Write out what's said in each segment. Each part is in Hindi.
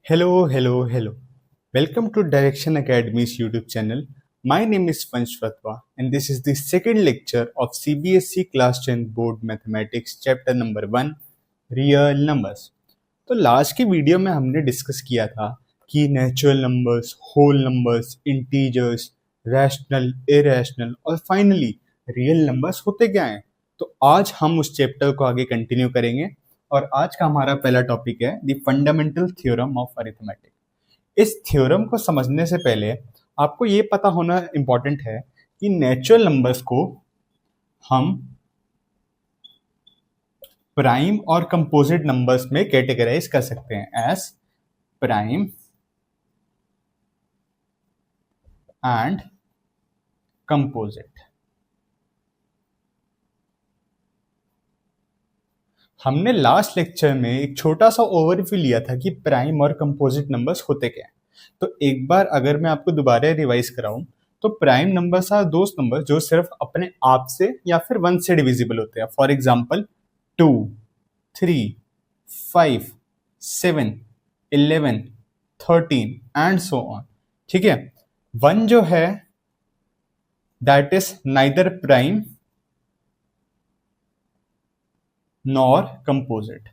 Hello, hello, hello. Welcome to Direction Academy's YouTube channel. My name is Vansh Vatwa and this is the second lecture of CBSE Class 10 Board Mathematics Chapter number 1 Real Numbers. तो लास्ट की वीडियो में हमने डिस्कस किया था कि natural numbers, whole numbers, integers, rational, irrational और फाइनली रियल नंबर्स होते क्या हैं। तो आज हम उस चैप्टर को आगे कंटिन्यू करेंगे और आज का हमारा पहला टॉपिक है the fundamental theorem of arithmetic. इस थ्योरम को समझने से पहले आपको ये पता होना इम्पॉर्टेंट है कि नेचुरल नंबर्स को हम प्राइम और कंपोजिट नंबर्स में कैटेगराइज कर सकते हैं एज प्राइम एंड कंपोजिट। हमने लास्ट लेक्चर में एक छोटा सा ओवरव्यू लिया था कि प्राइम और कंपोजिट नंबर्स होते क्या हैं। तो एक बार अगर मैं आपको दोबारा रिवाइज कराऊं तो प्राइम नंबर्स आर दोस्त नंबर जो सिर्फ अपने आप से या फिर 1 से डिविजिबल होते हैं। For example 2, 3, 5, 7, 11, 13 and so on. ठीक है, 1 जो है that is neither prime nor composite.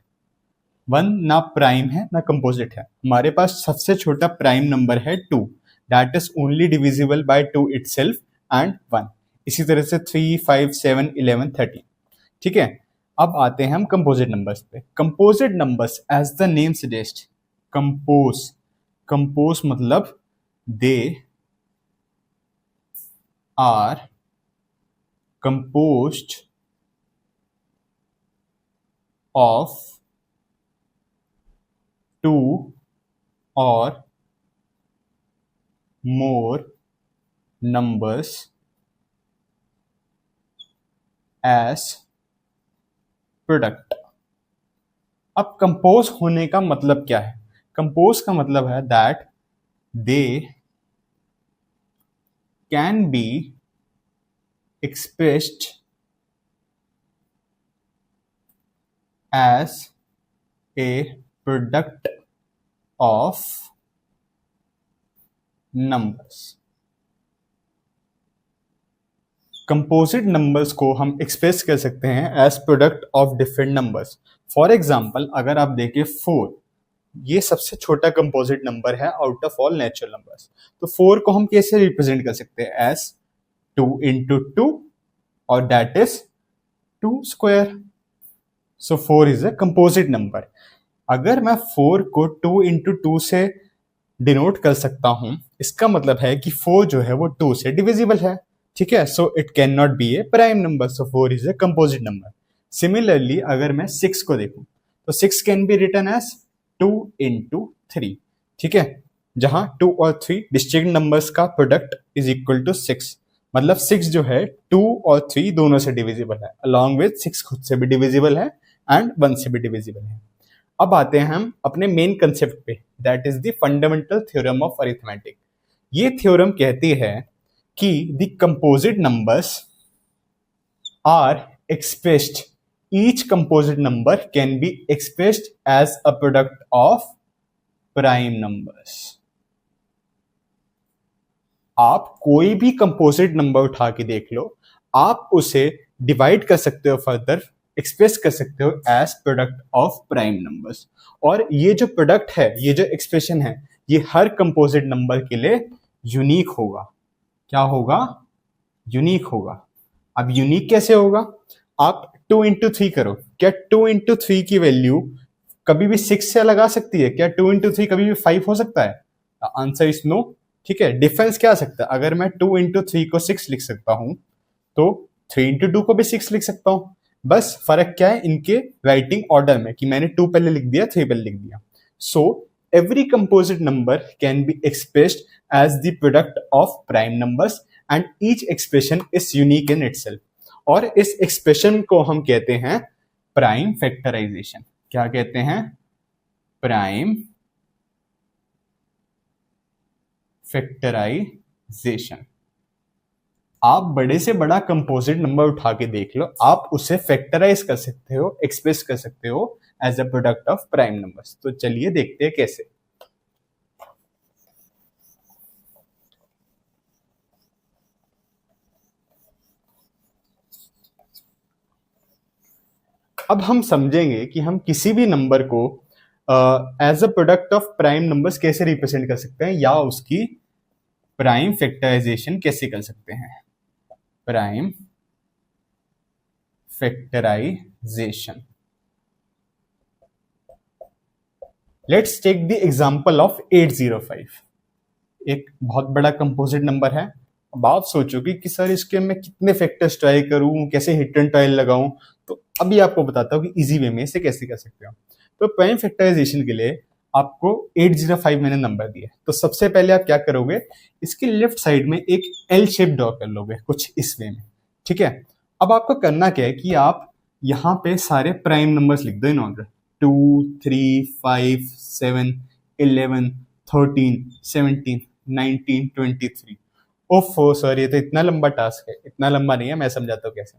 1 ना प्राइम है ना कंपोजिट है। हमारे पास सबसे छोटा प्राइम नंबर है 2, that is only divisible by 2 itself and 1। इसी तरह से 3, 5, 7, 11, 13। ठीक है, अब आते हैं हम कंपोजिट नंबर्स पे। Composite numbers as the name suggest, compose मतलब they are composed of 2 or more numbers as product। अब कंपोज होने का मतलब क्या है? कंपोज का मतलब है that they can be expressed as a product of numbers। Composite numbers को हम एक्सप्रेस कर सकते हैं as product of different numbers. For example अगर आप देखें 4, ये सबसे छोटा कंपोजिट नंबर है out of all natural numbers. तो 4 को हम कैसे रिप्रेजेंट कर सकते हैं? एज 2 into 2 और that is 2 square. So 4 is a composite number. अगर मैं 4 को 2 into 2 से डिनोट कर सकता हूं, इसका मतलब है कि 4 जो है वो 2 से डिविजिबल है। ठीक है, so it can not be a prime number, so 4 is a composite number. Similarly अगर मैं 6 को देखूं तो 6 can be written as 2 into 3। ठीक है, जहां 2 और 3 डिस्टिंक्ट नंबर्स का प्रोडक्ट इज इक्वल टू 6। मतलब 6 जो है 2 और 3 दोनों से डिविजिबल है, अलॉन्ग विद 6 खुद से भी डिविजिबल है एंड 1 से भी डिविजिबल है। अब आते हैं हम अपने मेन कंसेप्ट पे, that is the fundamental theorem of arithmetic. ये थ्योरम कहती है कि the composite numbers are expressed, each composite number can be expressed as a product of prime numbers. आप कोई भी कंपोजिट नंबर उठा के देख लो, आप उसे डिवाइड कर सकते हो, फर्दर एक्सप्रेस कर सकते हो as product of prime numbers. और ये जो प्रोडक्ट है, ये जो एक्सप्रेशन है, ये हर कंपोजिट नंबर के लिए यूनिक होगा। क्या होगा? यूनिक होगा। अब यूनिक कैसे होगा? आप 2 into 3 करो, क्या 2 into 3 की वैल्यू कभी भी 6 से अलग आ सकती है? क्या 2 into 3 कभी भी 5 हो सकता है? Answer is no. ठीक है, डिफरेंस क्या आ सकता है? अगर मैं 2 into 3 को 6 लिख सकता हूं तो 3 into 2 को भी 6 लिख सकता हूं। बस फर्क क्या है इनके राइटिंग ऑर्डर में कि मैंने 2 पहले लिख दिया, 3 पहले लिख दिया। So every composite number can be expressed as the product of prime numbers and each expression is unique in itself. और इस एक्सप्रेशन को हम कहते हैं प्राइम फैक्टराइजेशन। क्या कहते हैं? Prime factorization. आप बड़े से बड़ा कंपोजिट नंबर उठा के देख लो, आप उसे फैक्टराइज कर सकते हो, एक्सप्रेस कर सकते हो as a product of prime numbers. तो चलिए देखते हैं कैसे। अब हम समझेंगे कि हम किसी भी नंबर को as a product of prime numbers कैसे रिप्रेजेंट कर सकते हैं या उसकी प्राइम फैक्टराइजेशन कैसे कर सकते हैं। Prime factorization, let's take the example of 805। एक बहुत बड़ा कंपोजिट नंबर है। अब आप सोचोगे कि सर इसके मैं कितने फैक्टर्स ट्राई करूं, कैसे हिट एंड ट्रायल लगाऊं, तो अभी आपको बताता हूं कि इजी वे में इसे कैसे कर सकते हो। तो प्राइम फैक्टराइजेशन के लिए आपको 805 मैंने नंबर दिया, तो सबसे पहले आप क्या करोगे, इसके लेफ्ट साइड में एक एल शेप ड्रॉ कर लोगे कुछ इस वे में, ठीक है। अब आपको करना क्या है कि आप यहाँ पे सारे प्राइम नंबर्स लिख दो इन ऑर्डर, 2, 3, 5, 7, 11, 13, 17, 19, 23। ओफो सर, ये तो इतना लंबा टास्क है। इतना लंबा नहीं है, मैं समझाता हूँ कैसे।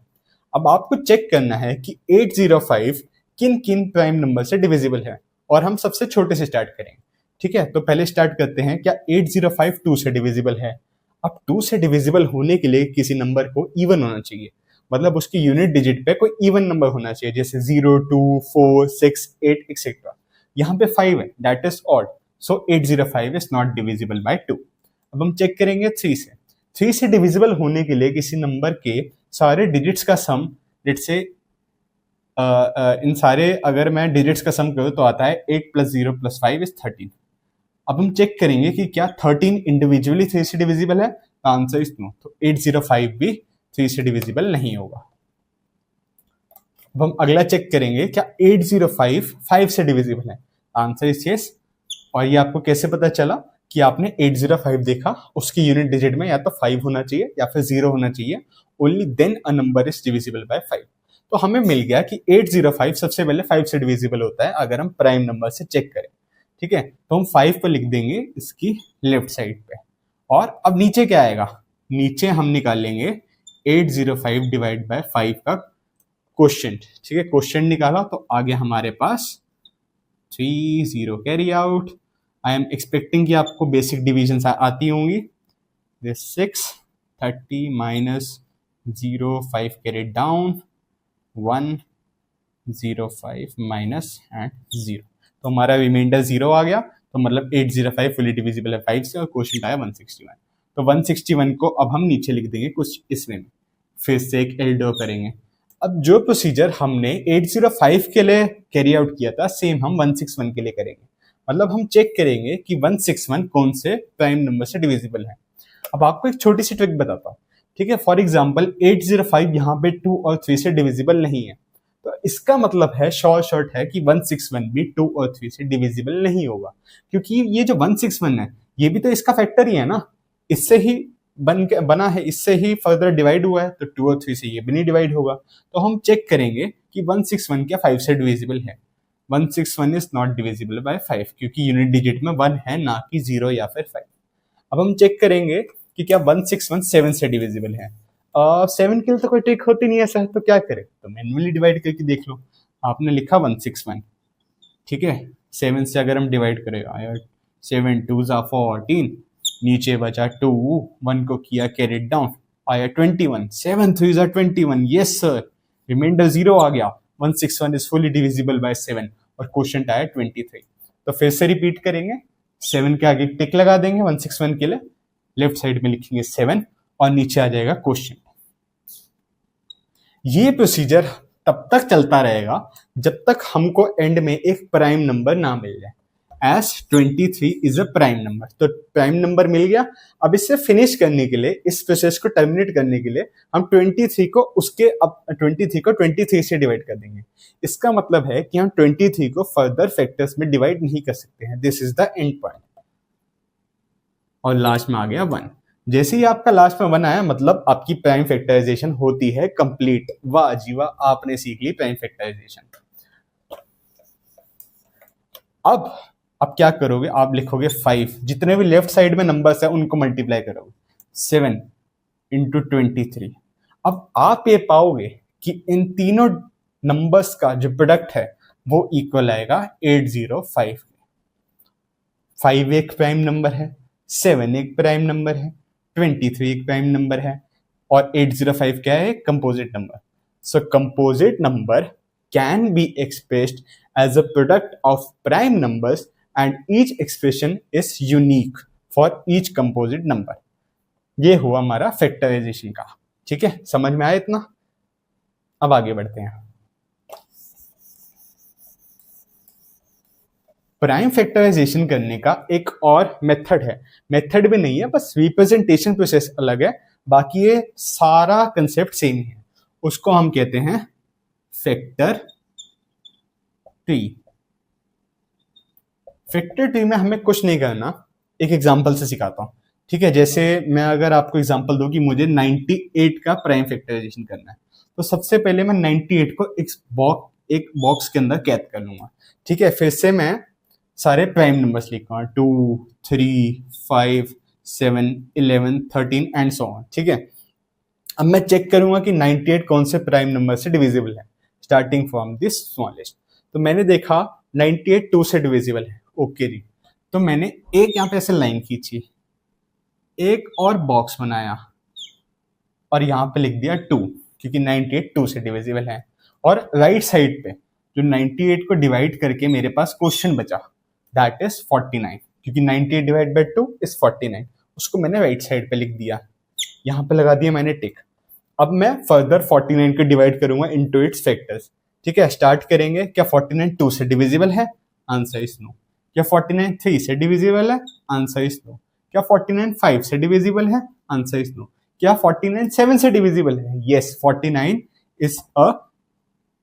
अब आपको चेक करना है कि 805 किन किन प्राइम नंबर से डिविजिबल है, और हम सबसे छोटे से स्टार्ट करेंगे, ठीक है। तो पहले स्टार्ट करते हैं, क्या 805 2 से डिविजिबल है। अब 2 से डिविजिबल होने के लिए किसी नंबर को इवन होना चाहिए, मतलब उसकी यूनिट डिजिट पे कोई इवन नंबर होना चाहिए, जैसे 0, 2, 4, 6, 8 एक्सेट्रा। यहाँ पे 5 है, that is odd, so 805 is not divisible by 2। अब हम चेक करेंगे 3 से। 3 से डिविजिबल होने के लिए किसी नंबर के सारे डिजिट्स का सम, लेट्स से इन सारे अगर मैं डिजिट्स का सम करूं तो आता है 8 + 0 + 5 इज 13। अब हम चेक करेंगे कि क्या 13 इंडिविजुअली 3 से डिविजिबल है, आंसर इज नो, तो 805 भी 3 से डिविजिबल नहीं होगा। अब हम अगला चेक करेंगे, क्या 805 5 से डिविजिबल है, आंसर इज यस। और ये आपको कैसे पता चला कि आपने 805 देखा, उसकी यूनिट डिजिट में या तो 5 होना चाहिए या फिर 0 होना चाहिए, only then a number is divisible by 5। तो हमें मिल गया कि 805 सबसे पहले 5 से डिविजिबल होता है अगर हम प्राइम नंबर से चेक करें, ठीक है। तो हम 5 को लिख देंगे इसकी लेफ्ट साइड पे, और अब नीचे क्या आएगा, नीचे हम निकालेंगे 805 डिवाइड बाय 5 का क्वोशिएंट, ठीक है। क्वोशिएंट निकाला तो आगे हमारे पास 30 carry out. I am expecting कि आपको बेसिक डिविजन आती होंगी। 6, 30 minus 0, 5 carry down, 1, 0, 5 minus and 0, तो हमारा रिमाइंडर 0 आ गया। तो मतलब 805 फुली डिविजिबल है 5 से, और क्वोशिएंट आया 161। तो 161 को अब हम नीचे लिख देंगे कुछ इसमें में, फिर से एक एल ड्रॉ करेंगे। अब जो प्रोसीजर हमने 805 के लिए कैरी आउट किया था, सेम हम 161 के लिए करेंगे। मतलब हम चेक करेंगे कि 161 कौन से प्राइम नंबर से डिविजिबल है। अब आपको एक छोटी सी ट्रिक बताता हूँ, ठीक है। फॉर एग्जाम्पल 805 यहाँ पे 2 और 3 से डिविजिबल नहीं है, तो इसका मतलब है शॉर्ट है कि 161 भी 2 और 3 से डिविजिबल नहीं होगा, क्योंकि ये जो 161 है ये भी तो इसका फैक्टर ही है ना, इससे ही बना है, इससे ही फर्दर डिवाइड हुआ है, तो 2 और 3 से ये भी नहीं डिवाइड होगा। तो हम चेक करेंगे कि 161 क्या 5 से डिविजिबल है। 161 इज नॉट डिविजिबल बाय 5, क्योंकि यूनिट डिजिट में 1 है, ना कि 0 या फिर 5। अब हम चेक करेंगे कि क्या 161 7 से डिविजिबल है। 7 के लिए तो कोई ट्रिक होती नहीं है सर, तो क्या करें, तो मैन्युअली डिवाइड करके देख लो। आपने लिखा 161, ठीक है, 7 से अगर हम डिवाइड करें आया 7 2 ज़ा 14, नीचे बचा 2, 1 को किया कैरिड डाउन, आया 21, 7 3 ज़ा 21, यस सर, रिमाइंडर 0 आ गया। 161 इज फुली डिविजिबल बाय 7, और क्वोशिएंट आया 23। तो फिर से रिपीट करेंगे, 7 के आगे टिक लगा देंगे 161 के लिए, लेफ्ट साइड में लिखेंगे 7, और नीचे आ जाएगा क्वोशिएंट। ये प्रोसीजर तब तक चलता रहेगा जब तक हमको एंड में एक प्राइम नंबर ना मिल जाए। S 23 is a prime number, तो प्राइम नंबर मिल गया। अब इससे फिनिश करने के लिए, इस प्रोसेस को टर्मिनेट करने के लिए हम 23 को उसके अब 23 को 23 से डिवाइड कर देंगे। इसका मतलब है कि हम 23 को फर्दर फैक्टर्स में डिवाइड नहीं कर सकते हैं। This is the end point, और लास्ट में आ गया 1। जैसे ही आपका लास्ट में 1 आया, मतलब आपकी प्राइम फैक्टराइजेशन होती है कंप्लीट। वाह जी वाह, आपने सीख ली प्राइम फैक्टराइजेशन। अब क्या करोगे, आप लिखोगे 5, जितने भी लेफ्ट साइड में नंबर्स है उनको मल्टीप्लाई करोगे, 7 इंटू 23। अब आप ये पाओगे कि इन तीनों नंबर्स का जो प्रोडक्ट है वो इक्वल आएगा 805। 5 एक प्राइम नंबर है, 7 एक प्राइम नंबर है, 23 एक प्राइम नंबर है, और 805 क्या है, composite number. So composite number can be expressed as a product of prime numbers and each expression is unique for each composite number. ये हुआ हमारा फैक्टराइजेशन का। ठीक है, समझ में आया इतना? अब आगे बढ़ते हैं। प्राइम फैक्टराइजेशन करने का एक और मेथड है, मेथड भी नहीं है, बस रिप्रेजेंटेशन प्रोसेस अलग है, बाकी ये सारा कंसेप्ट सेम है। उसको हम कहते हैं फैक्टर ट्री। फैक्टर ट्री में हमें कुछ नहीं करना, एक एग्जांपल से सिखाता हूँ। ठीक है, जैसे मैं अगर आपको एग्जांपल दूं कि मुझे 98 का प्राइम फैक्टराइजेशन करना है, तो सबसे पहले मैं 98 को एक बॉक्स के अंदर कैद कर लूंगा। ठीक है, फिर से मैं सारे प्राइम नंबर्स लिखूंगा 2, 3, 5, 7, 11, 13 एंड सो ऑन। ठीक है, अब मैं चेक करूंगा कि 98 कौन से प्राइम नंबर से डिविजिबल है, स्टार्टिंग फ्रॉम दिस स्मॉलेस्ट। तो मैंने देखा 98 2 से डिविजिबल है, ओके जी। तो मैंने एक यहाँ पे ऐसे लाइन खींची, एक और बॉक्स बनाया और यहाँ पे लिख दिया 2, क्योंकि 98 2 से डिविजिबल है। और राइट साइड पे जो 98 को डिवाइड करके मेरे पास क्वेश्चन बचा, दैट इज 49, क्योंकि 98 डिवाइड बाय 2 इज 49, उसको मैंने राइट साइड पे लिख दिया, यहाँ पे लगा दिया मैंने टिक। अब मैं फर्दर 49 को डिवाइड करूंगा इनटू इट्स फैक्टर्स। ठीक है, स्टार्ट करेंगे। क्या 49 2 से डिविजिबल है? Answer is no. क्या 49 3 से डिविजिबल है? Answer is no. क्या 49 5 से डिविजिबल है? Answer is no. क्या 49 7 से डिविजिबल है? Yes, 49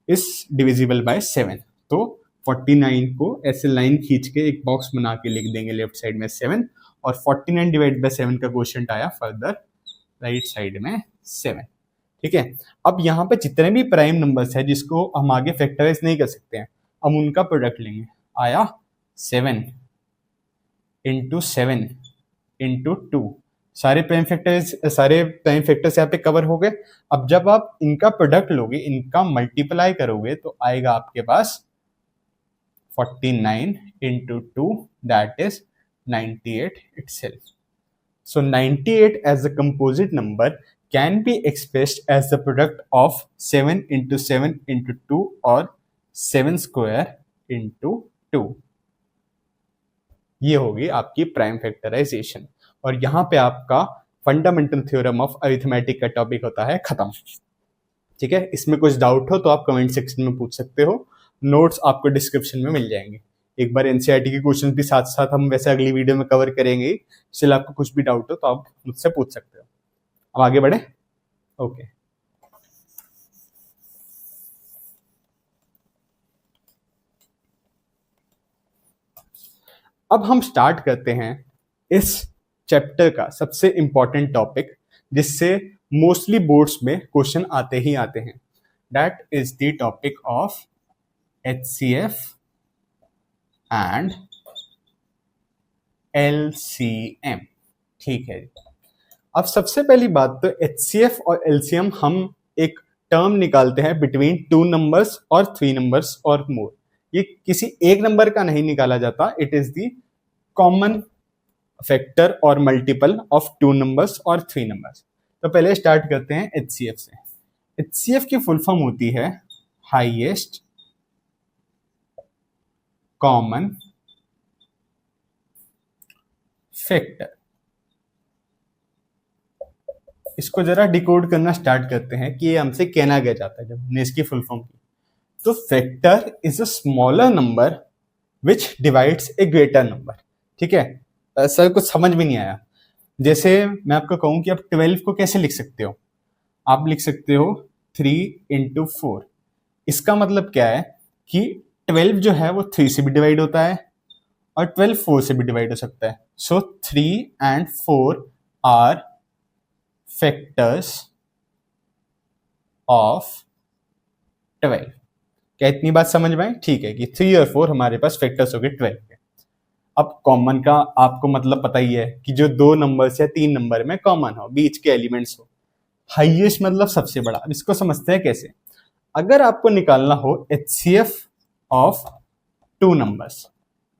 is divisible by 7। तो 49 को ऐसे लाइन खींच के एक बॉक्स बना के लिख देंगे लेफ्ट साइड में 7, और 49 डिवाइड बाय 7 का क्वेश्चन आया फर्दर राइट साइड में 7। ठीक है, अब यहाँ पे जितने भी प्राइम नंबर्स है जिसको हम आगे फैक्टराइज नहीं कर सकते हैं, हम उनका प्रोडक्ट लेंगे। आया 7 इंटू 7 इंटू 2, सारे प्राइम फैक्टर्स यहाँ पे कवर हो गए। अब जब आप इनका प्रोडक्ट लोगे, इनका मल्टीप्लाई करोगे, तो आएगा आपके पास 49 into 2, that is 98 itself. So 98 as a composite number can be expressed as the product of 7 into 7 into 2 or 7 square into 2. ये होगी आपकी प्राइम फैक्टराइजेशन, और यहाँ पे आपका फंडामेंटल थ्योरम ऑफ अरिथमेटिक का टॉपिक होता है खत्म। ठीक है, इसमें कुछ डाउट हो तो आप कमेंट सेक्शन में पूछ सकते हो, नोट्स आपको डिस्क्रिप्शन में मिल जाएंगे। एक बार एनसीईआरटी के क्वेश्चन भी साथ साथ हम वैसे अगली वीडियो में कवर करेंगे, इसलिए आपको कुछ भी डाउट हो तो आप मुझसे पूछ सकते हो। अब आगे बढ़े। ओके, अब हम स्टार्ट करते हैं इस चैप्टर का सबसे इंपॉर्टेंट टॉपिक, जिससे मोस्टली बोर्ड्स में क्वेश्चन आते ही आते हैं। That is the topic of HCF and LCM। ठीक है, अब सबसे पहली बात तो HCF और LCM हम एक टर्म निकालते हैं बिटवीन 2 नंबर्स और 3 नंबर्स और मोर। ये किसी एक नंबर का नहीं निकाला जाता, it is the common factor और मल्टीपल ऑफ 2 नंबर्स और 3 नंबर्स। तो पहले स्टार्ट करते हैं HCF से। HCF की फुल फॉर्म होती है हाईएस्ट कॉमन फैक्टर। इसको जरा डिकोड करना स्टार्ट करते हैं कि ये हमसे कहना क्या चाहता है जब हमने इसकी फुल फॉर्म की। तो factor is a smaller number which divides A greater number. ठीक है, सर कुछ समझ भी नहीं आया। जैसे मैं आपको कहूं कि आप 12 को कैसे लिख सकते हो, आप लिख सकते हो 3 into 4। इसका मतलब क्या है कि 12 जो है वो 3 से भी डिवाइड होता है और 12 4 से भी डिवाइड हो सकता है। सो 3 and 4 आर फैक्टर्स ऑफ 12। क्या इतनी बात समझ में आई? ठीक है, कि 3 और 4 हमारे पास फैक्टर्स हो गए 12 के। अब कॉमन का आपको मतलब पता ही है कि जो 2 नंबर्स या 3 नंबर में कॉमन हो, बीच के एलिमेंट्स हो। हाईएस्ट मतलब सबसे बड़ा। अब इसको समझते हैं कैसे। अगर आपको निकालना हो HCF ऑफ 2 नंबर्स,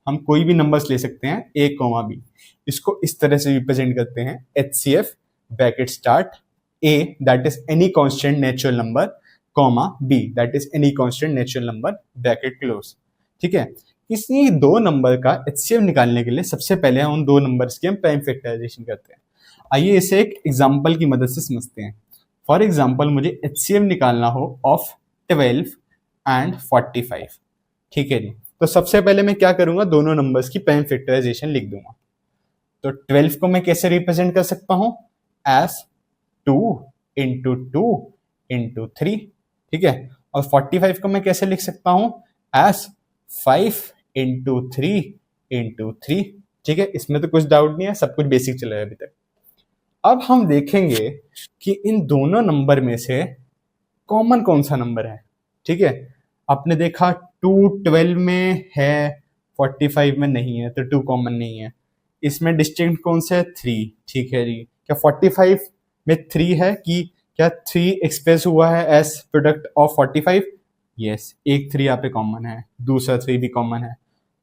हम कोई भी नंबर्स ले सकते हैं A, B। इसको इस तरह से रिप्रेजेंट करते हैं HCF bracket start A, that is any constant natural number, comma B that is any constant natural number bracket close. ठीक है, इसी दो नंबर का एचसीएफ निकालने के लिए सबसे पहले हम उन दो नंबर्स की हम प्राइम फैक्टराइजेशन करते हैं। आइए इसे एक एग्जांपल की मदद से समझते हैं। फॉर एग्जांपल मुझे एचसीएफ निकालना हो ऑफ 12 एंड 45। ठीक है जी, तो सबसे पहले मैं क्या करूंगा, दोनों नंबर्स की प्राइम फैक्टराइजेशन लिख दूंगा। तो 12 को मैं कैसे रिप्रेजेंट कर सकता हूं, एज 2 इंटू 2 इंटू 3। ठीक है, और 45 को मैं कैसे लिख सकता हूं, एज 5 इंटू 3 इंटू 3। ठीक है, इसमें तो कुछ डाउट नहीं है, सब कुछ बेसिक चल रहा है अभी तक। अब हम देखेंगे कि इन दोनों नंबर में से कॉमन कौन सा नंबर है। ठीक है, आपने देखा 2 12 में है, 45 में नहीं है, तो 2 कॉमन नहीं है। इसमें डिस्टिंक्ट कौन सा है, 3। ठीक है जी, क्या 45 में 3 है, कि क्या 3 एक्सप्रेस हुआ है एज प्रोडक्ट ऑफ 45? यस, एक 3 यहाँ पे कॉमन है, दूसरा 3 भी कॉमन है।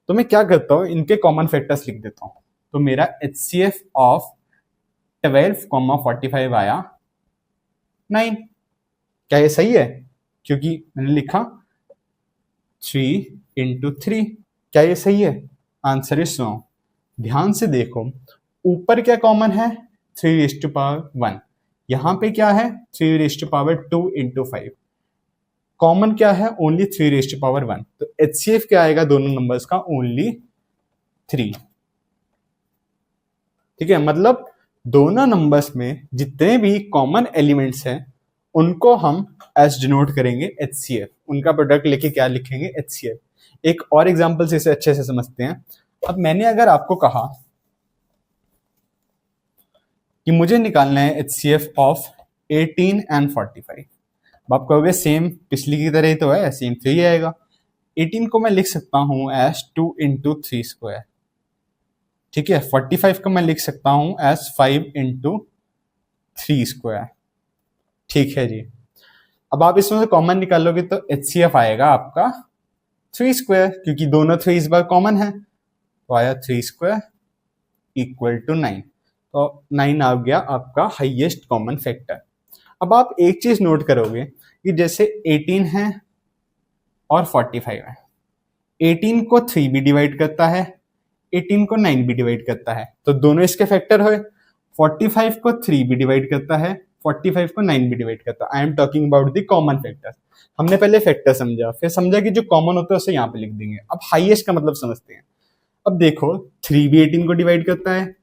तो मैं क्या करता हूँ, इनके कॉमन फैक्टर्स लिख देता हूँ। तो मेरा एचसीएफ ऑफ 12, 45 आया 9। क्या ये सही है, क्योंकि मैंने लिखा 3 इंटू 3। क्या ये सही है, आंसर इज नो। ध्यान से देखो, ऊपर क्या कॉमन है, 3⁻1। यहां पे क्या है, 3⁻2 इंटू 5। कॉमन क्या है, ओनली 3⁻1। तो एचसीएफ क्या आएगा दोनों नंबर्स का, ओनली 3। ठीक है, मतलब दोनों नंबर्स में जितने भी कॉमन एलिमेंट्स हैं उनको हम एस डिनोट करेंगे एचसीएफ। उनका प्रोडक्ट लेके क्या लिखेंगे, एचसीएफ। एक और एग्जांपल से इसे अच्छे से समझते हैं। अब मैंने अगर आपको कहा कि मुझे निकालना है एचसीएफ ऑफ 18 एंड 45, आप कहोगे सेम पिछली की तरह ही तो है, सेम 3 आएगा। 18 को मैं लिख सकता हूं एज 2 इंटू 3 स्क्वायर। ठीक है, 45 को मैं लिख सकता हूं एज 5 इंटू 3 स्क्वायर। ठीक है जी, अब आप इसमें से कॉमन निकालोगे तो एचसीएफ आएगा आपका 3 स्क्वायर, क्योंकि दोनों 3 इस बार कॉमन है, तो आया 3 स्क्वायर इक्वल टू 9। तो 9 आ गया आपका हाईएस्ट कॉमन फैक्टर। अब आप एक चीज नोट करोगे कि जैसे 18 है और 45 है, 18 को 3 भी डिवाइड करता है, 18 को 9 भी डिवाइड करता है, तो दोनों इसके फैक्टर हुए। 45 को 3 भी डिवाइड करता है, 45 को 9 भी डिवाइड करता है। I am talking about the common factor. हमने पहले फैक्टर समझा, फिर समझा कि जो कॉमन होता है उसे यहाँ पे लिख देंगे। अब हाईएस्ट का मतलब समझते हैं। अब देखो 3 भी 18 को डिवाइड करता है,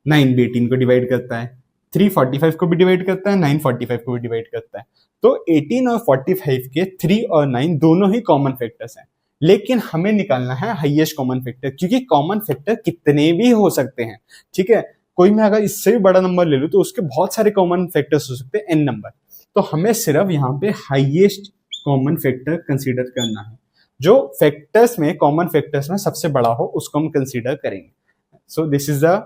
9 भी 18 को डिवाइड करता है, 3 45 को भी डिवाइड करता है, 9 45 को भी डिवाइड करता है। तो 18 और 45 के 3 और 9 दोनों ही कॉमन फैक्टर्स हैं, लेकिन हमें निकालना है हाईएस्ट कॉमन फैक्टर, क्योंकि कॉमन फैक्टर कितने भी हो सकते हैं। ठीक है, कोई मैं अगर इससे भी बड़ा नंबर ले लूं तो उसके बहुत सारे कॉमन फैक्टर्स हो सकते हैं, n नंबर। तो हमें सिर्फ यहाँ पे हाईएस्ट कॉमन फैक्टर कंसीडर करना है। जो फैक्टर्स में, कॉमन फैक्टर्स में सबसे बड़ा हो उसको हम कंसीडर करेंगे। So this is the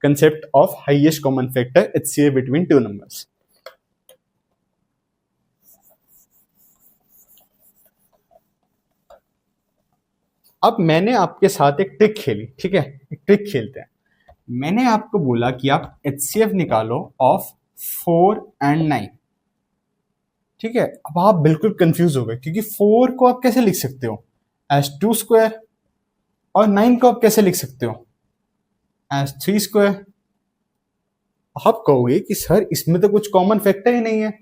concept of highest common factor HCF between two numbers. अब मैंने आपके साथ एक ट्रिक खेली। ठीक है, एक ट्रिक खेलते हैं। मैंने आपको बोला कि आप HCF निकालो ऑफ 4 एंड 9। ठीक है, अब आप बिल्कुल कंफ्यूज हो गए, क्योंकि 4 को आप कैसे लिख सकते हो, एज 2 स्क्वायर, और 9 को आप कैसे लिख सकते हो, एज 3 स्क्वायर। आप कहोगे कि सर इसमें तो कुछ कॉमन फैक्टर ही नहीं है,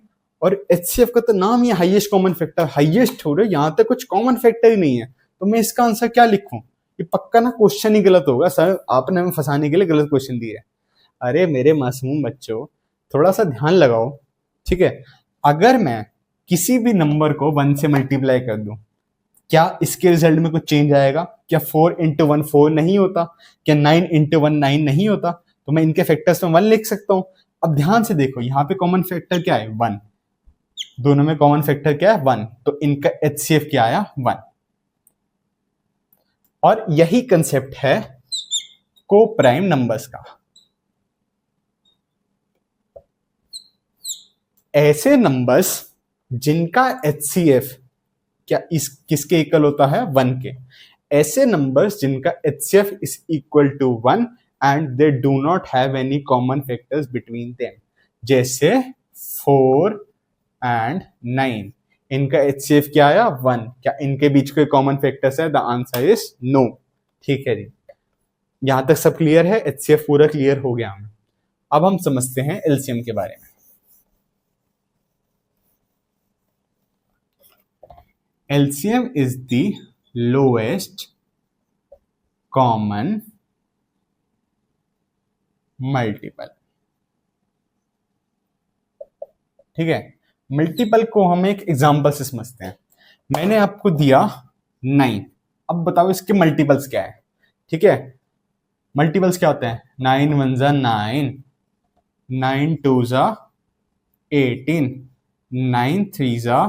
और एचसीएफ का तो नाम ही हाईएस्ट कॉमन फैक्टर, हाईएस्ट हो रहा है, यहाँ तक कुछ कॉमन फैक्टर ही नहीं है, तो मैं इसका आंसर क्या लिखूं? ये पक्का ना क्वेश्चन ही गलत होगा, सर आपने हमें फंसाने के लिए गलत क्वेश्चन दिया है। अरे मेरे मासूम बच्चों, थोड़ा सा ध्यान लगाओ। ठीक है, अगर मैं किसी भी नंबर को 1 से मल्टीप्लाई कर दूं, क्या इसके रिजल्ट में कुछ चेंज आएगा? क्या 4 इंटू 1 4 नहीं होता? क्या 9 इंटू 1 9 नहीं होता? तो मैं इनके फैक्टर्स में 1 लिख सकता हूं। अब ध्यान से देखो, यहाँ पे कॉमन फैक्टर क्या है, 1। दोनों में कॉमन फैक्टर क्या है, 1। तो इनका एचसीएफ क्या आया, 1। और यही कंसेप्ट है को प्राइम नंबर्स का। ऐसे नंबर्स जिनका एचसीएफ क्या इस किसके इक्वल होता है, 1 के। ऐसे नंबर्स जिनका HCF is equal to 1 and they do not have any common factors between them, जैसे 4 एंड 9। इनका HCF क्या आया 1। क्या इनके बीच कोई कॉमन फैक्टर्स है? The answer is no. ठीक है जी, यहां तक सब क्लियर है, HCF पूरा क्लियर हो गया हमें। अब हम समझते हैं LCM के बारे में। LCM is the lowest common multiple। ठीक है, मल्टीपल को हम एक एग्जांपल से समझते हैं। मैंने आपको दिया 9, अब बताओ इसके मल्टीपल्स क्या है। ठीक है, मल्टीपल्स क्या होते हैं? 9 1 जा 9, 9 2 जा 18, 9 3 जा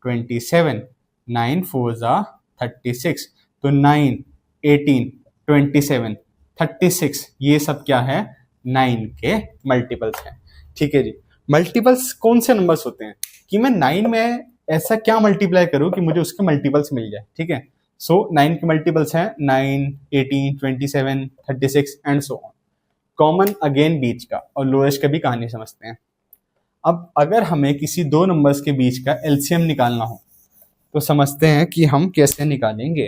27, 9 4 जा 36। तो 9 18 27 36 ये सब क्या है? 9 के मल्टीपल्स हैं। ठीक है जी, मल्टीपल्स कौन से नंबर्स होते हैं कि मैं 9 में ऐसा क्या मल्टीप्लाई करूं कि मुझे उसके मल्टीपल्स मिल जाए। ठीक है, सो 9 के मल्टीपल्स हैं 9 18 27 36 and so on. Common again बीच का और लोएस्ट का भी कहानी समझते हैं। अब अगर हमें किसी दो नंबर्स के बीच का एलसीएम निकालना हो तो समझते हैं कि हम कैसे निकालेंगे।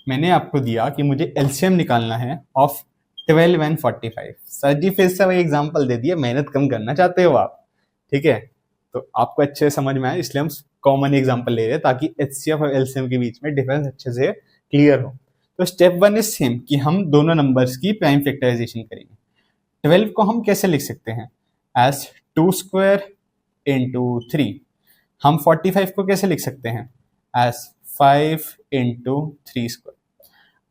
मैंने आपको दिया कि मुझे एलसीएम निकालना है ऑफ 12 एंड 45। सर जी फिर से वही एग्जांपल दे दिया, मेहनत कम करना चाहते हो आप। ठीक है, तो आपको अच्छे से समझ में आए इसलिए हम कॉमन एग्जांपल ले रहे हैं ताकि एचसीएफ और एलसीएम के बीच में डिफरेंस अच्छे से क्लियर हो। तो स्टेप 1 इज सेम कि हम दोनों नंबर्स की प्राइम फैक्टराइजेशन करेंगे। 12 को हम कैसे लिख सकते हैं? As 2 square into 3। हम 45 को कैसे लिख सकते हैं? As 5 into 3 square.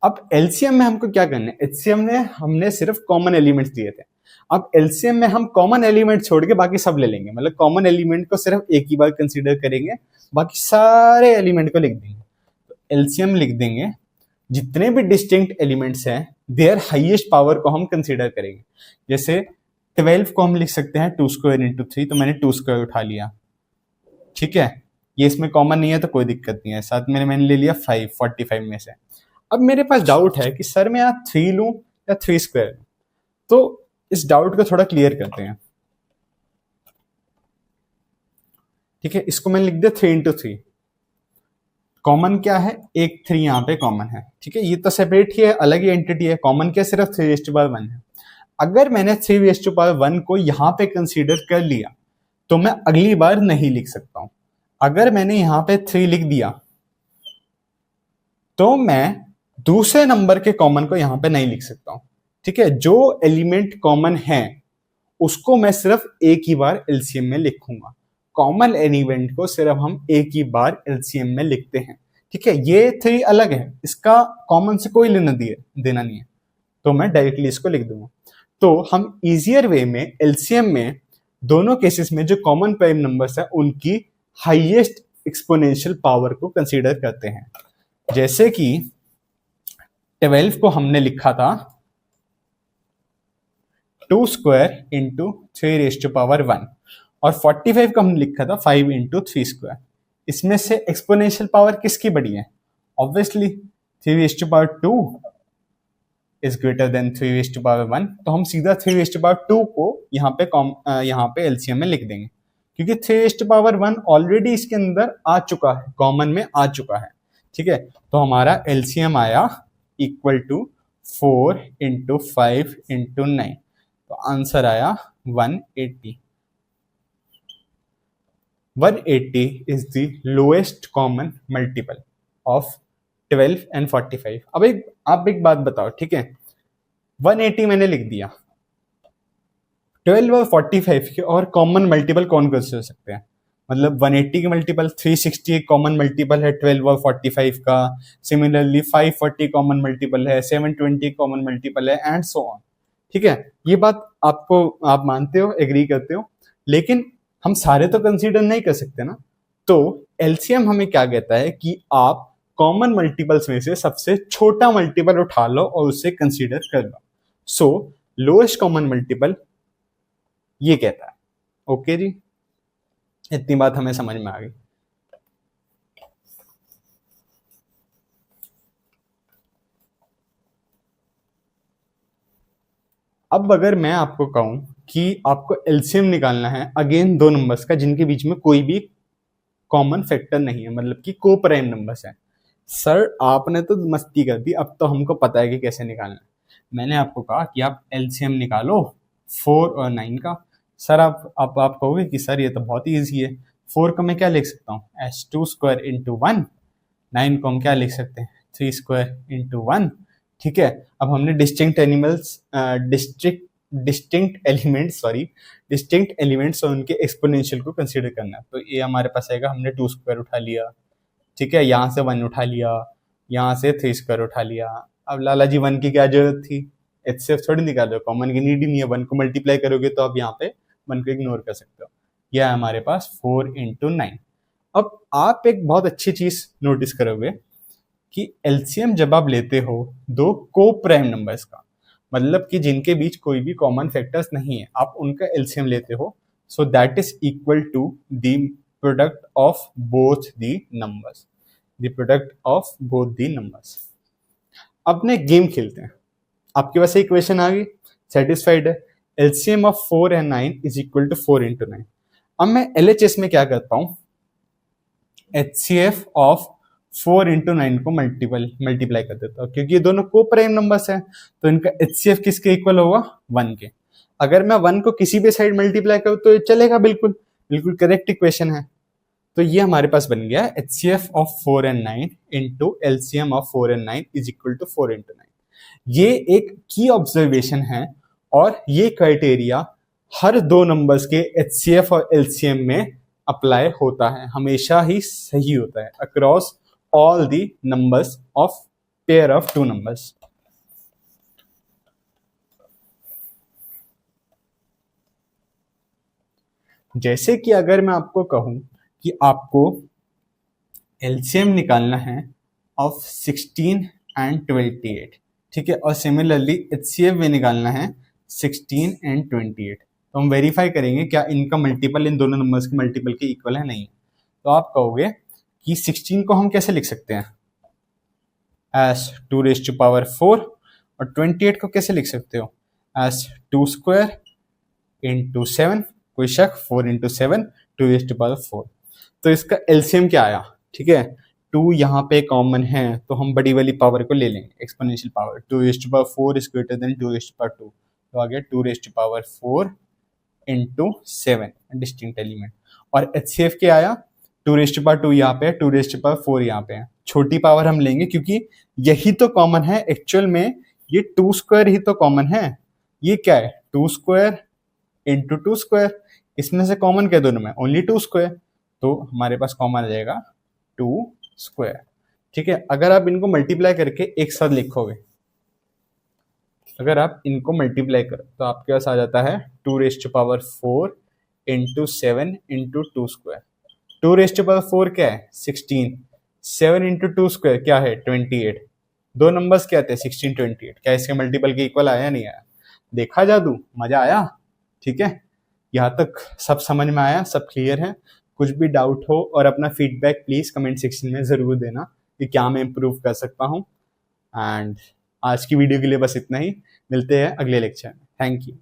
अब एलसीएम में हमको क्या करना है? एचसीएम में हमने सिर्फ कॉमन एलिमेंट्स दिए थे, अब एलसीएम में हम कॉमन एलिमेंट छोड़ के बाकी सब ले लेंगे। मतलब कॉमन एलिमेंट को सिर्फ एक ही बार कंसीडर करेंगे, बाकी सारे एलिमेंट को लिख देंगे। तो एलसीएम लिख देंगे, जितने भी डिस्टिंक्ट एलिमेंट्स हैं देयर हाईएस्ट पावर को हम कंसीडर करेंगे। जैसे 12 को हम लिख सकते हैं 2 स्क्वायर इंटू 3, तो मैंने 2 स्क्वायर उठा लिया। ठीक है, ये इसमें कॉमन नहीं है तो कोई दिक्कत नहीं है। साथ में मैंने ले लिया 5 45 में से। अब मेरे पास डाउट है कि सर मैं यहाँ 3 लूं या 3 स्क्वायर लूं, तो इस डाउट को थोड़ा क्लियर करते हैं। ठीक है, इसको मैंने लिख दिया 3 इंटू 3। कॉमन क्या है? एक 3 यहाँ पे कॉमन है। ठीक है, ये तो सेपरेट ही है, अलग ही एंटिटी है। कॉमन क्या? सिर्फ 3/1 है। अगर मैंने 3/1 को यहाँ पे कंसीडर कर लिया तो मैं अगली बार नहीं लिख सकता हूं। अगर मैंने यहाँ पे 3 लिख दिया तो मैं दूसरे नंबर के कॉमन को यहाँ पे नहीं लिख सकता हूं। ठीक है, जो एलिमेंट कॉमन है उसको मैं सिर्फ एक ही बार एलसीएम में लिखूंगा। कॉमन एलिमेंट को सिर्फ हम एक ही बार एलसीएम में लिखते हैं। ठीक है, ये 3 अलग है, इसका कॉमन से कोई लेना देना नहीं है, तो मैं डायरेक्टली इसको लिख दूंगा। तो हम इजियर वे में एलसीएम में दोनों केसेस में जो कॉमन प्राइम नंबर्स है उनकी हाईएस्ट एक्सपोनेंशियल पावर को कंसीडर करते हैं। जैसे कि 12 को हमने लिखा था 2 स्क्वायर इंटू 3/1 और 45 को हमने लिखा था 5 इंटू 3 स्क्वायर। इसमें से एक्सपोनेंशियल पावर किसकी बड़ी है? Obviously 3/2 is greater then 3/1। तो हम सीधा 3/2 को यहाँ पे एलसीएम में लिख देंगे, क्योंकि 3/1 ऑलरेडी इसके अंदर आ चुका है, कॉमन में आ चुका है। ठीक है, तो हमारा एलसीएम आया इक्वल टू 4 इंटू 5 इंटू 9, तो आंसर आया 180। 180 is the lowest common multiple of 12 and 45। अब आप एक बात बताओ। ठीक है, 180 मैंने लिख दिया, 12 और 45 के और कॉमन मल्टीपल कौन कौन से हो सकते हैं? मतलब 180 के मल्टीपल 360 एक कॉमन मल्टीपल है 12 और 45 का। सिमिलरली 540 कॉमन मल्टीपल है, 720 कॉमन मल्टीपल है एंड सो ऑन। ठीक है, ये बात आप मानते हो, एग्री करते हो, लेकिन हम सारे तो कंसीडर नहीं कर सकते ना। तो एलसीएम हमें क्या कहता है कि आप कॉमन मल्टीपल्स में से सबसे छोटा मल्टीपल उठा लो और उसे कंसीडर कर लो। सो लोएस्ट कॉमन मल्टीपल ये कहता है। ओके जी, इतनी बात हमें समझ में आ गई। अब अगर मैं आपको कहूं कि आपको एलसीएम निकालना है अगेन दो नंबर्स का जिनके बीच में कोई भी कॉमन फैक्टर नहीं है, मतलब कि को प्राइम नंबर्स है। सर आपने तो मस्ती कर दी, अब तो हमको पता है कि कैसे निकालना है। मैंने आपको कहा कि आप एलसीएम निकालो 4 और 9 का। सर आप कहोगे कि सर ये तो बहुत ईजी है, 4 को मैं क्या लिख सकता हूँ एस टू स्क्वायर इंटू 1, 9 को हम क्या लिख सकते हैं 3 स्क्वायर इंटू 1। ठीक है, अब हमने डिस्टिंक्ट एलिमेंट्स और उनके एक्सपोनेंशियल को कंसीडर करना है। तो ये हमारे पास आएगा, हमने 2 स्क्वायर उठा लिया, ठीक है, यहाँ से 1 उठा लिया, यहाँ से 3 स्क्वायर उठा लिया। अब लाला जी 1 की क्या जरूरत थी, एचसीएफ थोड़ी निकाल रहे हो, कॉमन की नीड ही नहीं है, 1 को मल्टीप्लाई करोगे तो आप यहाँ पे 1 को इग्नोर कर सकते हो। यह है हमारे पास 4 इंटू 9। अब आप एक बहुत अच्छी चीज नोटिस करोगे कि एलसीएम जब आप लेते हो दो को प्राइम नंबर्स का, मतलब कि जिनके बीच कोई भी कॉमन फैक्टर्स नहीं है, आप उनका एलसीएम लेते हो, so that is equal to the product of both the numbers, the product of both the numbers. अब ने गेम खेलते हैं, आपके पास इक्वेशन आ गई, सेटिस्फाइड है, LCM of 4 and 9 is equal to 4 into 9। अब मैं एलएचएस में क्या करता हूं, एचसीएफ ऑफ 4 इंटू 9 को मल्टीप्लाई कर देता हूं, क्योंकि ये दोनों को प्राइम नंबर्स हैं, तो इनका एचसीएफ किसके इक्वल होगा 1 के। अगर मैं 1 को किसी भी साइड मल्टीप्लाई करूं तो ये चलेगा, बिल्कुल बिल्कुल करेक्ट इक्वेशन है। तो ये हमारे पास बन गया HCF of 4 and 9 into LCM of 4 and 9 is equal to 4 into 9। ये एक की ऑब्जर्वेशन है और ये क्राइटेरिया हर दो नंबर्स के एचसीएफ और एलसीएम में अप्लाई होता है, हमेशा ही सही होता है across all the numbers of pair of two numbers. जैसे कि अगर मैं आपको कहूं कि आपको एलसीएम निकालना है ऑफ 16 एंड 28, ठीक है, और सिमिलरली एचसीएफ भी निकालना है 16 एंड 28, तो हम वेरीफाई करेंगे क्या इनका मल्टीपल इन दोनों नंबर्स के मल्टीपल के इक्वल है, नहीं। तो आप कहोगे कि 16 को हम कैसे लिख सकते हैं एस 2 रेज टू पावर 4, और 28 को कैसे लिख सकते हो एस 2 स्क्वायर इंटू 7, कोई शक 4 इंटू 7 2 रेज टू पावर 4। तो इसका एलसीएम क्या आया, ठीक है, 2 यहाँ पे कॉमन है तो हम बड़ी वाली पावर को ले लेंगे, exponential power, 2 raise to power 4 is greater than 2 raise to power 2, तो आ गया 2 raise to power 4 into 7 distinct element. और एचसीएफ क्या आया 2 रेज टू पावर 2 यहाँ पे है, 2 रेज टू पावर 4 यहाँ पे है, छोटी पावर हम लेंगे क्योंकि यही तो कॉमन है एक्चुअल में, ये 2 स्क्वायर ही तो कॉमन है, ये क्या है 2 स्क्वायर इंटू 2 स्क्वायर, इसमें से कॉमन क्या दोनों में ओनली 2 स्क्वायर, तो हमारे पास कॉमन आ जाएगा 2 स्क्वायर। ठीक है, अगर आप इनको मल्टीप्लाई करके एक साथ लिखोगे, अगर आप इनको मल्टीप्लाई करो तो आपके पास आ जाता है 2 raise to power 4 into 7 into 2 square. 2 raise to power 4 क्या है 16, 7 इंटू 2 स्क्वायर क्या है 28, दो नंबर्स क्या आते हैं 16 28, क्या इसके मल्टीपल के इक्वल आया नहीं आया, देखा जादू, मजा आया। ठीक है, यहाँ तक सब समझ में आया, सब क्लियर है। कुछ भी डाउट हो और अपना फीडबैक प्लीज कमेंट सेक्शन में जरूर देना कि क्या मैं इम्प्रूव कर सकता हूँ। एंड आज की वीडियो के लिए बस इतना ही, मिलते हैं अगले लेक्चर में। Thank you.